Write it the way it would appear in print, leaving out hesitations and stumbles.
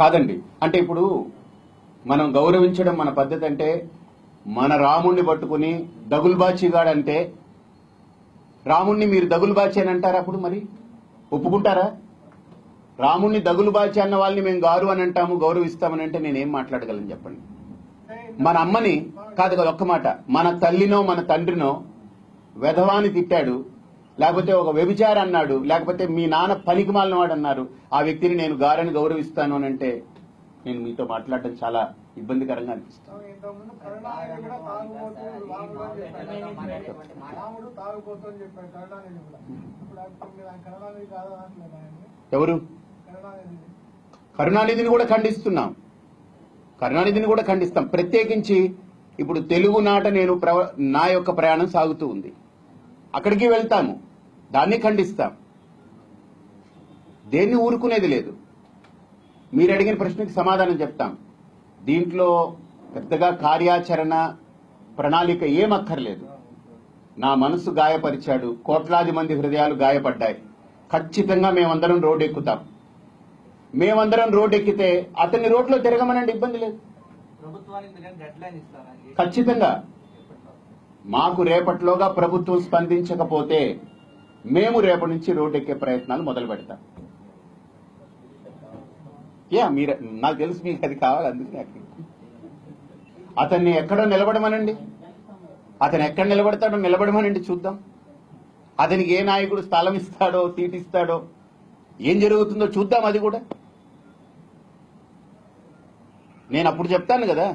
కాదండి. అంటే ఇప్పుడు మనం గౌరవించడం మన పద్ధతి. అంటే మన రాముణ్ణి పట్టుకుని దగులుబాచిగాడంటే రాముణ్ణి మీరు దగులుబాచి అని అంటారా? అప్పుడు మరి ఒప్పుకుంటారా? రాముణ్ణి దగులుబాచి అన్న వాళ్ళని మేము గారు అని అంటాము, గౌరవిస్తామని అంటే నేనేం మాట్లాడగలను చెప్పండి? మన అమ్మని కాదు కదా, ఒక్క మాట, మన తల్లినో మన తండ్రినో వెధవాని తిట్టాడు, లేకపోతే ఒక వ్యభిచారి అన్నాడు, లేకపోతే మీ నాన్న పనికి మాలిన వాడు అన్నారు, ఆ వ్యక్తిని నేను గారని గౌరవిస్తాను అని అంటే నేను మీతో మాట్లాడటం చాలా ఇబ్బందికరంగా అనిపిస్తుంది. ఎవరు? కరుణానిధిని కూడా ఖండిస్తున్నాం, కరుణానిధిని కూడా ఖండిస్తాం. ప్రత్యేకించి ఇప్పుడు తెలుగునాట నేను నా యొక్క ప్రయాణం సాగుతూ ఉంది, అక్కడికి వెళ్తాము, దాన్ని ఖండిస్తాం, దేన్ని ఊరుకునేది లేదు. మీరు అడిగిన ప్రశ్నకి సమాధానం చెప్తాం. దీంట్లో పెద్దగా కార్యాచరణ ప్రణాళిక ఏమక్కర్లేదు. నా మనసు గాయపరిచాడు, కోట్లాది మంది హృదయాలు గాయపడ్డాయి, ఖచ్చితంగా మేమందరం రోడ్డు ఎక్కుతాం. మేమందరం రోడ్డు ఎక్కితే అతన్ని రోడ్లో తిరగమనండి, ఇబ్బంది లేదు. ఖచ్చితంగా మాకు రేపటిలోగా ప్రభుత్వం స్పందించకపోతే మేము రేపటి నుంచి రోడ్డు ఎక్కే ప్రయత్నాలు మొదలు పెడతాం. మీరు, నాకు తెలుసు మీకు అది కావాలి, అందుకే అతన్ని ఎక్కడో నిలబడమనండి, అతను ఎక్కడ నిలబడతాడో నిలబడమనండి, చూద్దాం. అతనికి ఏ నాయకుడు స్థలం ఇస్తాడో, సీట్ ఇస్తాడో, ఏం జరుగుతుందో చూద్దాం. అది కూడా నేను అప్పుడు చెప్తాను కదా.